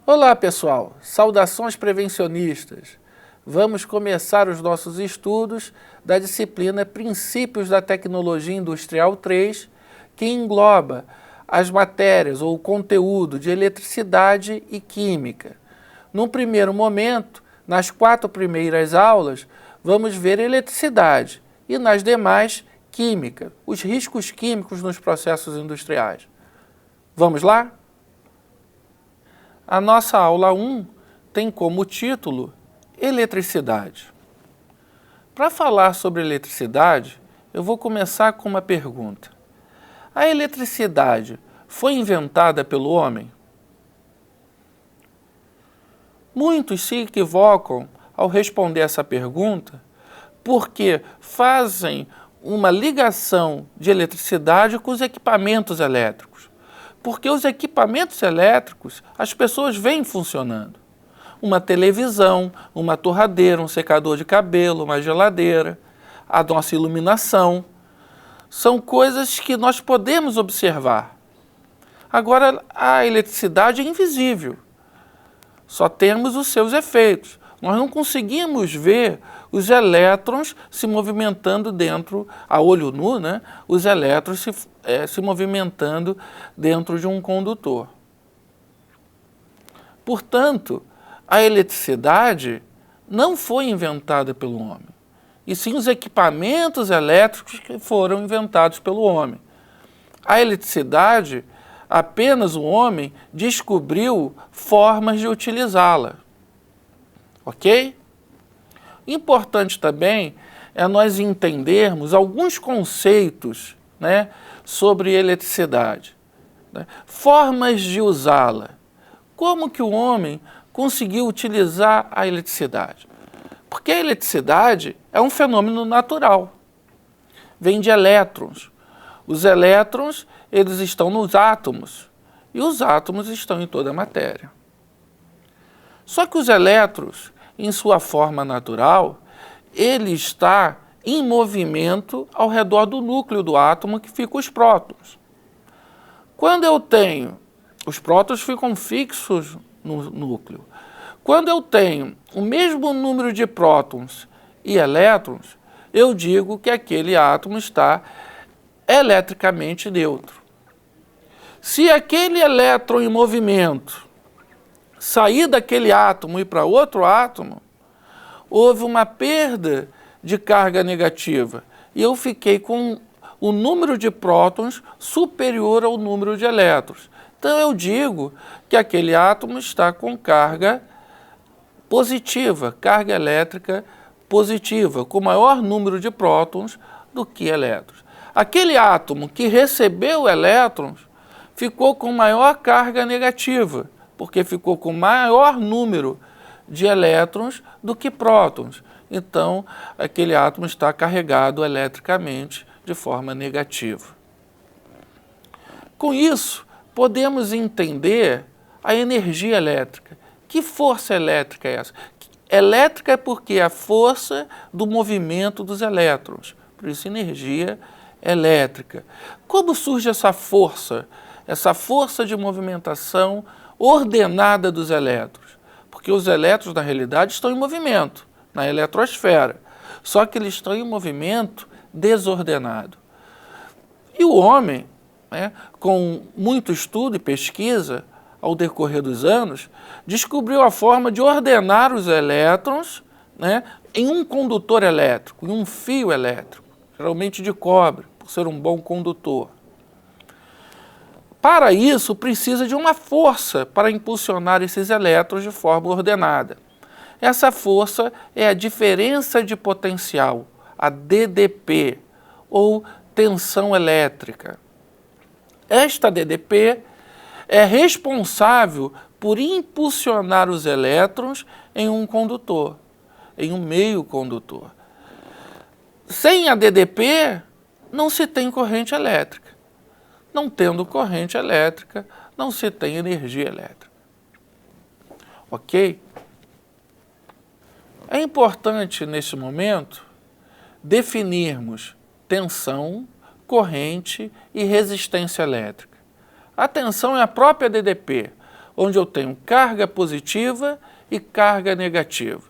Olá pessoal, saudações prevencionistas. Vamos começar os nossos estudos da disciplina Princípios da Tecnologia Industrial 3, que engloba as matérias ou o conteúdo de eletricidade e química. Num primeiro momento, nas 4 primeiras aulas, vamos ver eletricidade e nas demais, química, os riscos químicos nos processos industriais. Vamos lá? A nossa aula 1 tem como título Eletricidade. Para falar sobre eletricidade, eu vou começar com uma pergunta. A eletricidade foi inventada pelo homem? Muitos se equivocam ao responder essa pergunta porque fazem uma ligação de eletricidade com os equipamentos elétricos. Porque os equipamentos elétricos, as pessoas veem funcionando. Uma televisão, uma torradeira, um secador de cabelo, uma geladeira, a nossa iluminação. São coisas que nós podemos observar. Agora, a eletricidade é invisível. Só temos os seus efeitos. Nós não conseguimos ver os elétrons se movimentando dentro, a olho nu, né? Os elétrons se movimentando dentro de um condutor. Portanto, a eletricidade não foi inventada pelo homem, e sim os equipamentos elétricos que foram inventados pelo homem. A eletricidade, apenas o homem descobriu formas de utilizá-la. Ok? Importante também é nós entendermos alguns conceitos, né, sobre eletricidade, né? Formas de usá-la. Como que o homem conseguiu utilizar a eletricidade? Porque a eletricidade é um fenômeno natural. Vem de elétrons. Os elétrons, eles estão nos átomos, e os átomos estão em toda a matéria. Só que os elétrons, em sua forma natural, ele está em movimento ao redor do núcleo do átomo, que ficam os prótons. Quando eu tenho, os prótons ficam fixos no núcleo. Quando eu tenho o mesmo número de prótons e elétrons, eu digo que aquele átomo está eletricamente neutro. Se aquele elétron em movimento sair daquele átomo e ir para outro átomo, houve uma perda de carga negativa e eu fiquei com o número de prótons superior ao número de elétrons. Então eu digo que aquele átomo está com carga positiva, carga elétrica positiva, com maior número de prótons do que elétrons. Aquele átomo que recebeu elétrons ficou com maior carga negativa, porque ficou com maior número de elétrons do que prótons. Então, aquele átomo está carregado eletricamente de forma negativa. Com isso, podemos entender a energia elétrica. Que força elétrica é essa? Elétrica é porque é a força do movimento dos elétrons. Por isso, energia elétrica. Como surge essa força? Essa força de movimentação ordenada dos elétrons, porque os elétrons, na realidade, estão em movimento, na eletrosfera, só que eles estão em movimento desordenado. E o homem, né, com muito estudo e pesquisa, ao decorrer dos anos, descobriu a forma de ordenar os elétrons, né, em um condutor elétrico, em um fio elétrico, geralmente de cobre, por ser um bom condutor. Para isso, precisa de uma força para impulsionar esses elétrons de forma ordenada. Essa força é a diferença de potencial, a DDP, ou tensão elétrica. Esta DDP é responsável por impulsionar os elétrons em um condutor, em um meio condutor. Sem a DDP, não se tem corrente elétrica. Não tendo corrente elétrica, não se tem energia elétrica. Ok? É importante, nesse momento, definirmos tensão, corrente e resistência elétrica. A tensão é a própria DDP. onde eu tenho carga positiva e carga negativa.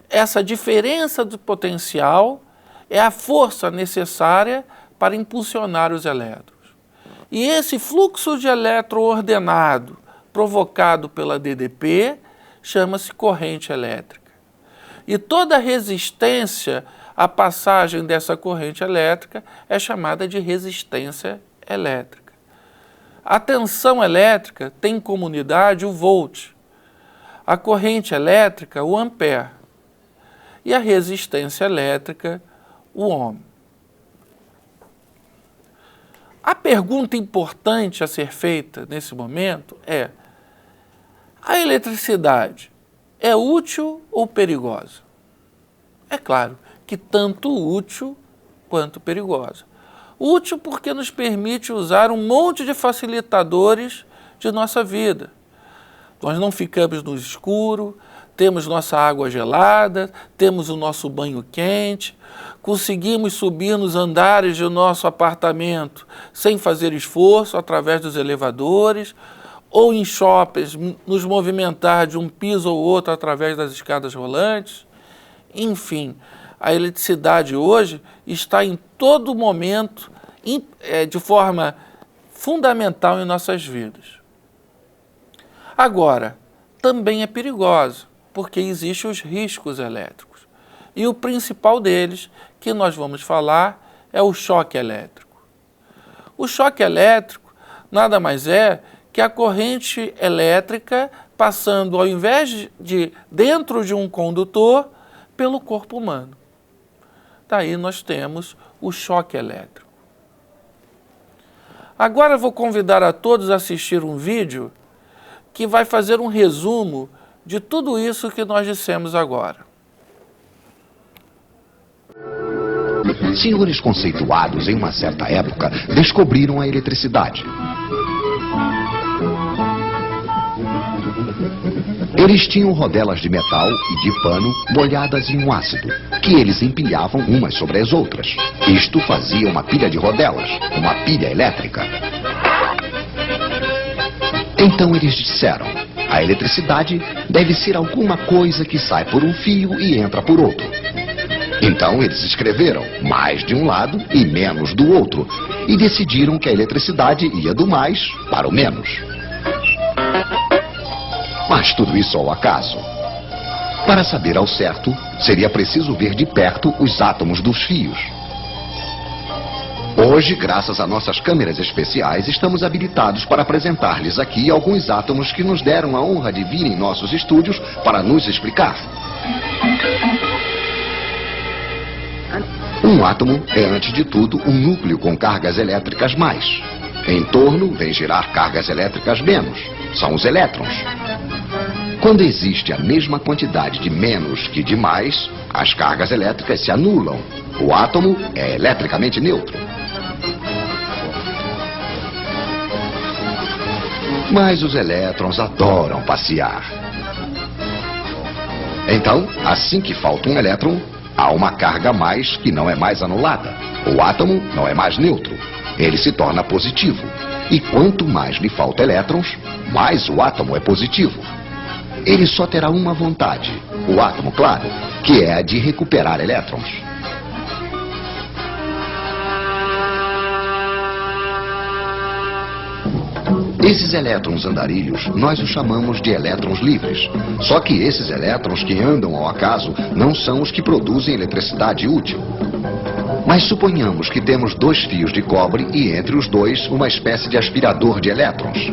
Essa diferença do potencial é a força necessária para impulsionar os elétrons. E esse fluxo de elétron ordenado, provocado pela DDP, chama-se corrente elétrica. E toda resistência à passagem dessa corrente elétrica é chamada de resistência elétrica. A tensão elétrica tem como unidade o volt, a corrente elétrica o ampere e a resistência elétrica o ohm. A pergunta importante a ser feita nesse momento é: a eletricidade é útil ou perigosa? É claro que tanto útil quanto perigosa. Útil porque nos permite usar um monte de facilitadores de nossa vida. Nós não ficamos no escuro, temos nossa água gelada, temos o nosso banho quente, conseguimos subir nos andares do nosso apartamento sem fazer esforço através dos elevadores, ou em shoppings nos movimentar de um piso ou outro através das escadas rolantes. Enfim, a eletricidade hoje está em todo momento, de forma fundamental em nossas vidas. Agora, também é perigosa, porque existem os riscos elétricos. E o principal deles, que nós vamos falar, é o choque elétrico. O choque elétrico nada mais é que a corrente elétrica passando, ao invés de dentro de um condutor, pelo corpo humano. Daí nós temos o choque elétrico. Agora eu vou convidar a todos a assistir um vídeo que vai fazer um resumo de tudo isso que nós dissemos agora. Senhores conceituados em uma certa época descobriram a eletricidade. Eles tinham rodelas de metal e de pano molhadas em um ácido, que eles empilhavam umas sobre as outras. Isto fazia uma pilha de rodelas, uma pilha elétrica. Então eles disseram: a eletricidade deve ser alguma coisa que sai por um fio e entra por outro. Então eles escreveram mais de um lado e menos do outro, e decidiram que a eletricidade ia do mais para o menos. Mas tudo isso ao acaso. Para saber ao certo, seria preciso ver de perto os átomos dos fios. Hoje, graças a nossas câmeras especiais, estamos habilitados para apresentar-lhes aqui alguns átomos que nos deram a honra de vir em nossos estúdios para nos explicar. Um átomo é, antes de tudo, um núcleo com cargas elétricas mais. Em torno, vem girar cargas elétricas menos. São os elétrons. Quando existe a mesma quantidade de menos que de mais, as cargas elétricas se anulam. O átomo é eletricamente neutro. Mas os elétrons adoram passear. Então, assim que falta um elétron, há uma carga a mais que não é mais anulada. O átomo não é mais neutro. Ele se torna positivo. E quanto mais lhe falta elétrons, mais o átomo é positivo. Ele só terá uma vontade, o átomo, claro, que é a de recuperar elétrons. Esses elétrons andarilhos, nós os chamamos de elétrons livres. Só que esses elétrons que andam ao acaso não são os que produzem eletricidade útil. Mas suponhamos que temos dois fios de cobre e entre os dois uma espécie de aspirador de elétrons.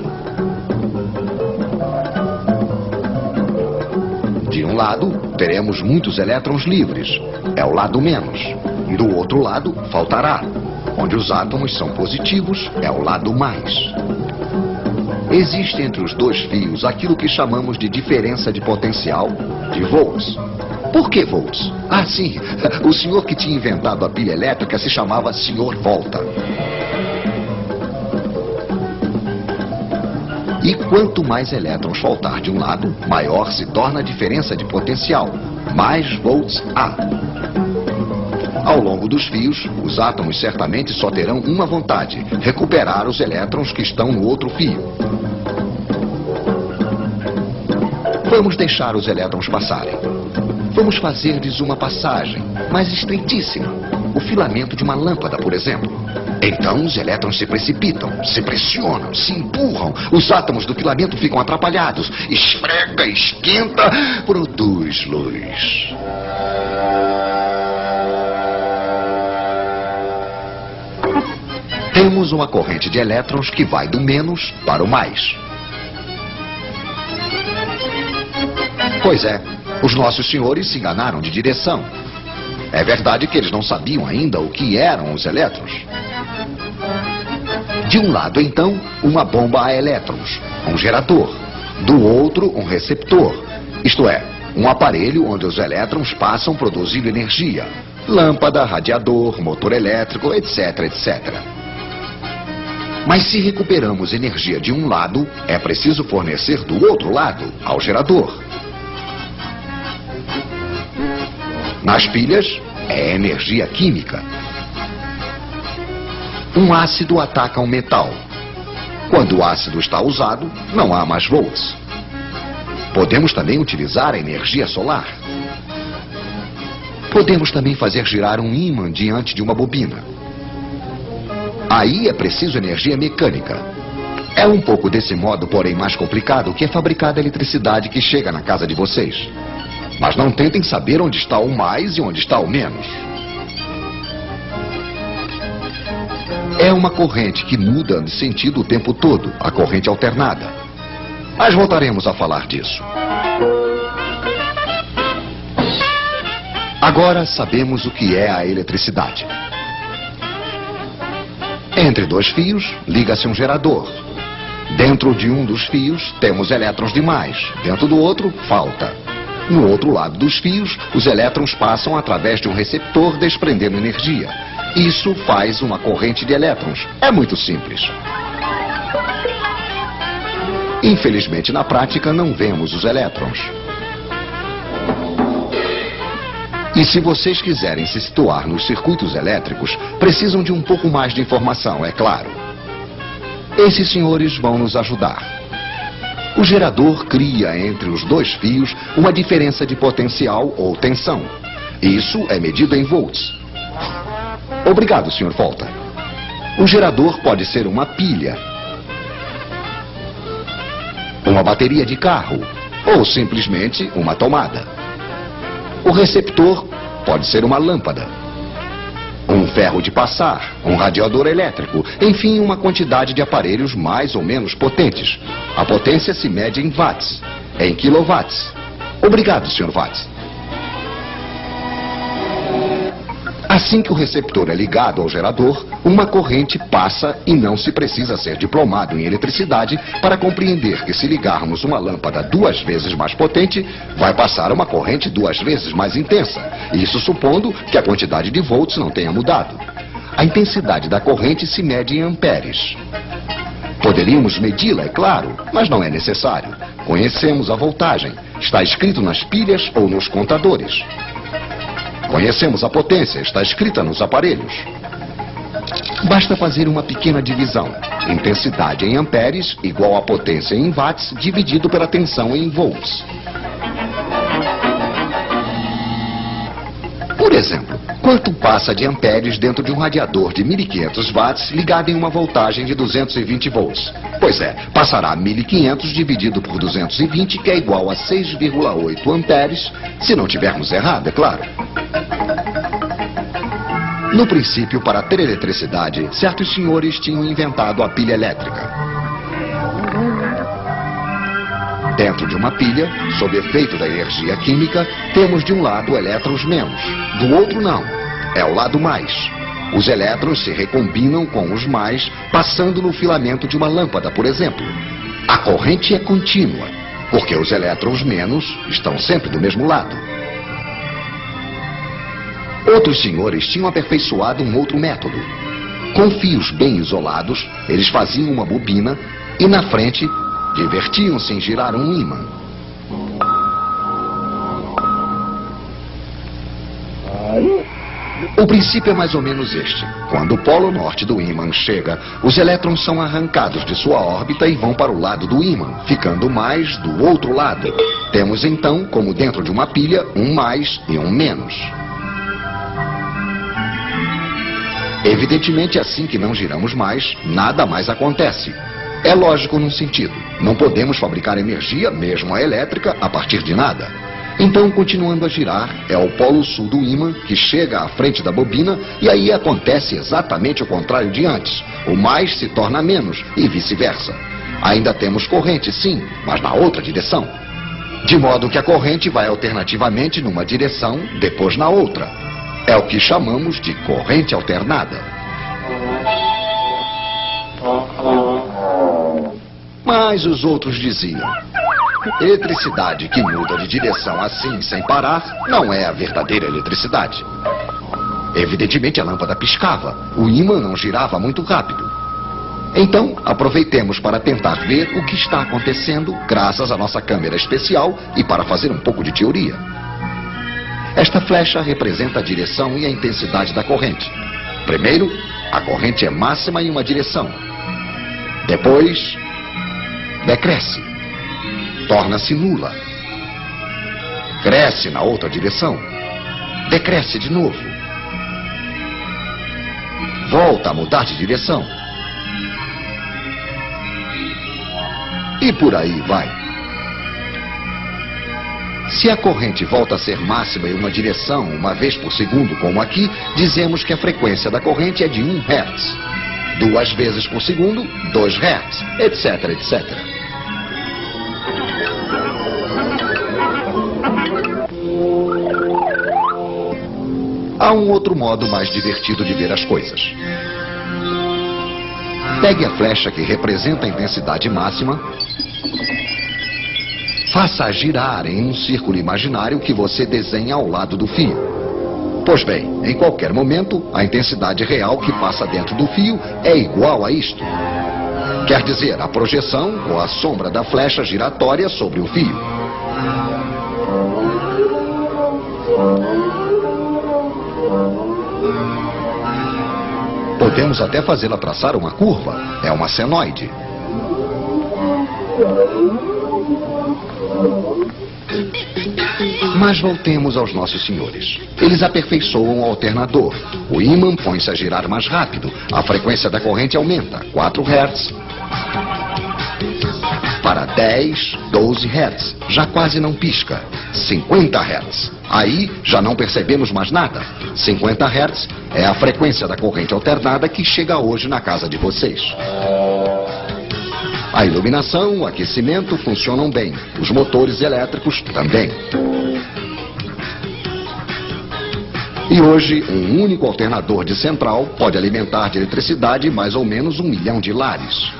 De um lado, teremos muitos elétrons livres, é o lado menos. Do outro lado, faltará. Onde os átomos são positivos, é o lado mais. Existe entre os dois fios aquilo que chamamos de diferença de potencial, de volts. Por que volts? Ah, sim, o senhor que tinha inventado a pilha elétrica se chamava Sr. Volta. E quanto mais elétrons faltar de um lado, maior se torna a diferença de potencial, mais volts há. Ao longo dos fios, os átomos certamente só terão uma vontade: recuperar os elétrons que estão no outro fio. Vamos deixar os elétrons passarem. Vamos fazer-lhes uma passagem, mas estreitíssima. O filamento de uma lâmpada, por exemplo. Então os elétrons se precipitam, se pressionam, se empurram. Os átomos do filamento ficam atrapalhados. Esfrega, esquenta, produz luz. Temos uma corrente de elétrons que vai do menos para o mais. Pois é, os nossos senhores se enganaram de direção. É verdade que eles não sabiam ainda o que eram os elétrons. De um lado, então, uma bomba a elétrons, um gerador. Do outro, um receptor, isto é, um aparelho onde os elétrons passam produzindo energia. Lâmpada, radiador, motor elétrico, etc, etc. Mas se recuperamos energia de um lado, é preciso fornecer do outro lado, ao gerador. Nas pilhas, é energia química. Um ácido ataca um metal. Quando o ácido está usado, não há mais volts. Podemos também utilizar a energia solar. Podemos também fazer girar um ímã diante de uma bobina. Aí é preciso energia mecânica. É um pouco desse modo, porém mais complicado, que é fabricada a eletricidade que chega na casa de vocês. Mas não tentem saber onde está o mais e onde está o menos. É uma corrente que muda de sentido o tempo todo, a corrente alternada. Mas voltaremos a falar disso. Agora sabemos o que é a eletricidade. Entre dois fios, liga-se um gerador. Dentro de um dos fios, temos elétrons demais. Dentro do outro, falta. No outro lado dos fios, os elétrons passam através de um receptor desprendendo energia. Isso faz uma corrente de elétrons. É muito simples. Infelizmente, na prática, não vemos os elétrons. E se vocês quiserem se situar nos circuitos elétricos, precisam de um pouco mais de informação, é claro. Esses senhores vão nos ajudar. O gerador cria entre os dois fios uma diferença de potencial ou tensão. Isso é medido em volts. Obrigado, Sr. Volta. O gerador pode ser uma pilha, uma bateria de carro ou simplesmente uma tomada. O receptor pode ser uma lâmpada, um ferro de passar, um radiador elétrico, enfim, uma quantidade de aparelhos mais ou menos potentes. A potência se mede em watts, em quilowatts. Obrigado, Sr. Watts. Assim que o receptor é ligado ao gerador, uma corrente passa e não se precisa ser diplomado em eletricidade para compreender que se ligarmos uma lâmpada 2 vezes mais potente, vai passar uma corrente 2 vezes mais intensa. Isso supondo que a quantidade de volts não tenha mudado. A intensidade da corrente se mede em amperes. Poderíamos medi-la, é claro, mas não é necessário. Conhecemos a voltagem. Está escrito nas pilhas ou nos contadores. Conhecemos a potência, está escrita nos aparelhos. Basta fazer uma pequena divisão. Intensidade em amperes igual a potência em watts dividido pela tensão em volts. Por exemplo, quanto passa de amperes dentro de um radiador de 1500 watts ligado em uma voltagem de 220 volts? Pois é, passará 1500 dividido por 220, que é igual a 6,8 amperes, se não tivermos errado, é claro. No princípio, para ter eletricidade, certos senhores tinham inventado a pilha elétrica. Dentro de uma pilha, sob efeito da energia química, temos de um lado elétrons menos, do outro não, é o lado mais. Os elétrons se recombinam com os mais, passando no filamento de uma lâmpada, por exemplo. A corrente é contínua, porque os elétrons menos estão sempre do mesmo lado. Outros senhores tinham aperfeiçoado um outro método. Com fios bem isolados, eles faziam uma bobina e na frente divertiam-se em girar um ímã. O princípio é mais ou menos este. Quando o polo norte do ímã chega, os elétrons são arrancados de sua órbita e vão para o lado do ímã, ficando mais do outro lado. Temos então, como dentro de uma pilha, um mais e um menos. Evidentemente, assim que não giramos mais, nada mais acontece. É lógico num sentido. Não podemos fabricar energia, mesmo a elétrica, a partir de nada. Então, continuando a girar, é o polo sul do ímã que chega à frente da bobina e aí acontece exatamente o contrário de antes. O mais se torna menos e vice-versa. Ainda temos corrente, sim, mas na outra direção. De modo que a corrente vai alternativamente numa direção, depois na outra. É o que chamamos de corrente alternada. Mas os outros diziam: eletricidade que muda de direção assim, sem parar, não é a verdadeira eletricidade. Evidentemente a lâmpada piscava, o ímã não girava muito rápido. Então, aproveitemos para tentar ver o que está acontecendo graças à nossa câmera especial e para fazer um pouco de teoria. Esta flecha representa a direção e a intensidade da corrente. Primeiro, a corrente é máxima em uma direção. Depois, decresce. Torna-se nula. Cresce na outra direção. Decresce de novo. Volta a mudar de direção. E por aí vai. Se a corrente volta a ser máxima em uma direção uma vez por segundo, como aqui, dizemos que a frequência da corrente é de 1 Hz. 2 vezes por segundo, 2 Hz, etc, etc. Há um outro modo mais divertido de ver as coisas. Pegue a flecha que representa a intensidade máxima, faça-a girar em um círculo imaginário que você desenha ao lado do fio. Pois bem, em qualquer momento, a intensidade real que passa dentro do fio é igual a isto. Quer dizer, a projeção ou a sombra da flecha giratória sobre o fio. Podemos até fazê-la traçar uma curva. É uma senoide. Mas voltemos aos nossos senhores. Eles aperfeiçoam o alternador. O ímã põe-se a girar mais rápido. A frequência da corrente aumenta. 4 Hz. Para 10, 12 Hz. Já quase não pisca. 50 Hz. Aí já não percebemos mais nada. 50 Hz é a frequência da corrente alternada que chega hoje na casa de vocês. A iluminação, o aquecimento funcionam bem. Os motores elétricos também. E hoje, um único alternador de central pode alimentar de eletricidade mais ou menos 1 milhão de lares.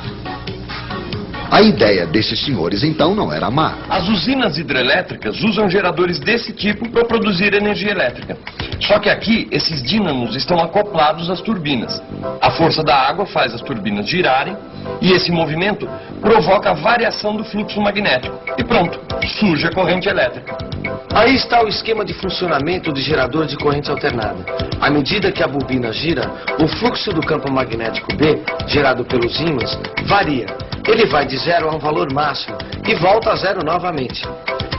A ideia desses senhores, então, não era má. As usinas hidrelétricas usam geradores desse tipo para produzir energia elétrica. Só que aqui, esses dínamos estão acoplados às turbinas. A força da água faz as turbinas girarem e esse movimento provoca a variação do fluxo magnético. E pronto, surge a corrente elétrica. Aí está o esquema de funcionamento do gerador de corrente alternada. À medida que a bobina gira, o fluxo do campo magnético B, gerado pelos ímãs, varia. Ele vai de 0 a um valor máximo e volta a 0 novamente.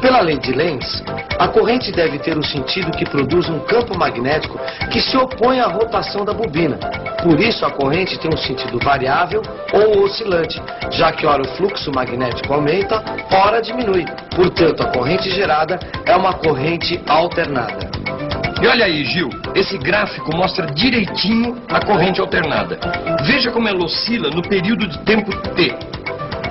Pela lei de Lenz, a corrente deve ter o sentido que produz um campo magnético que se opõe à rotação da bobina. Por isso, a corrente tem um sentido variável ou oscilante, já que ora o fluxo magnético aumenta, ora diminui. Portanto, a corrente gerada é uma corrente alternada. E olha aí, Gil, esse gráfico mostra direitinho a corrente alternada. Veja como ela oscila no período de tempo T.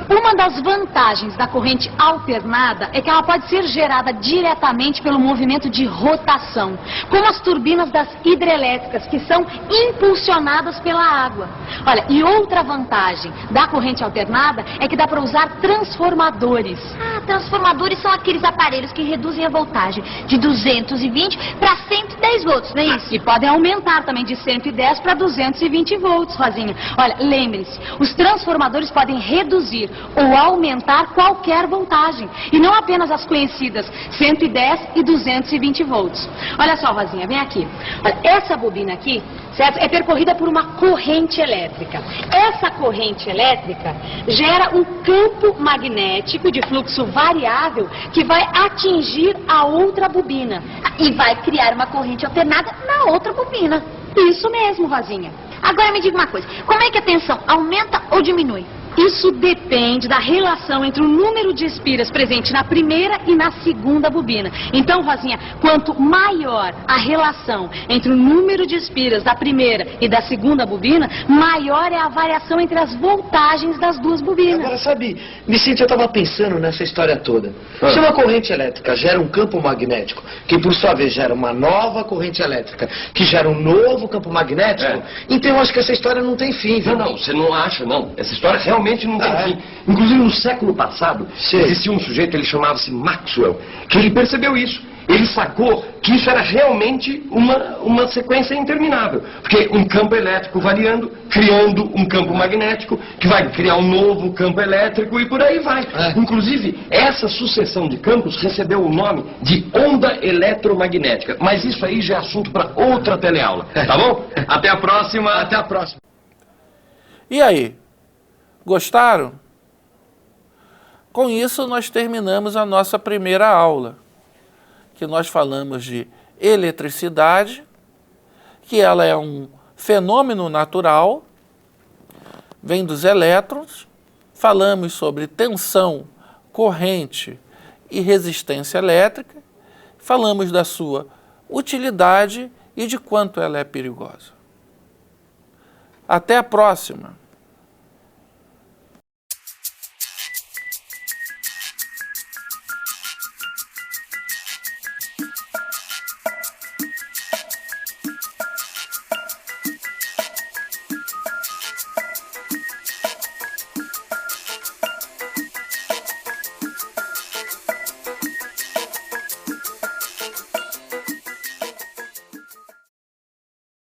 Uma das vantagens da corrente alternada é que ela pode ser gerada diretamente pelo movimento de rotação, como as turbinas das hidrelétricas, que são impulsionadas pela água. Olha, e outra vantagem da corrente alternada é que dá para usar transformadores. Transformadores são aqueles aparelhos que reduzem a voltagem de 220 para 110 volts, não é isso? E podem aumentar também de 110 para 220 volts, Rosinha. Olha, lembre-se, os transformadores podem reduzir ou aumentar qualquer voltagem, e não apenas as conhecidas 110 e 220 volts. Olha só, Rosinha, vem aqui. Olha, essa bobina aqui certo? É percorrida por uma corrente elétrica. Essa corrente elétrica gera um campo magnético de fluxo variável que vai atingir a outra bobina. E vai criar uma corrente alternada na outra bobina. Isso mesmo, Rosinha. Agora me diga uma coisa, como é que a tensão aumenta ou diminui? Isso depende da relação entre o número de espiras presente na primeira e na segunda bobina. Então, Rosinha, quanto maior a relação entre o número de espiras da primeira e da segunda bobina, maior é a variação entre as voltagens das duas bobinas. Agora, sabe, Vicente, eu estava pensando nessa história toda. Se uma corrente elétrica gera um campo magnético, que por sua vez gera uma nova corrente elétrica, que gera um novo campo magnético, então eu acho que essa história não tem fim, viu? Não, você não acha, não. Essa história realmente não tem fim. Inclusive, no século passado, existia um sujeito, ele chamava-se Maxwell, que ele percebeu isso. Ele sacou que isso era realmente uma sequência interminável. Porque um campo elétrico variando, criando um campo magnético, que vai criar um novo campo elétrico e por aí vai. Inclusive, essa sucessão de campos recebeu o nome de onda eletromagnética. Mas isso aí já é assunto para outra teleaula, tá bom? Até a próxima. Até a próxima. E aí? Gostaram? Com isso, nós terminamos a nossa primeira aula, que nós falamos de eletricidade, que ela é um fenômeno natural, vem dos elétrons, falamos sobre tensão, corrente e resistência elétrica, falamos da sua utilidade e de quanto ela é perigosa. Até a próxima!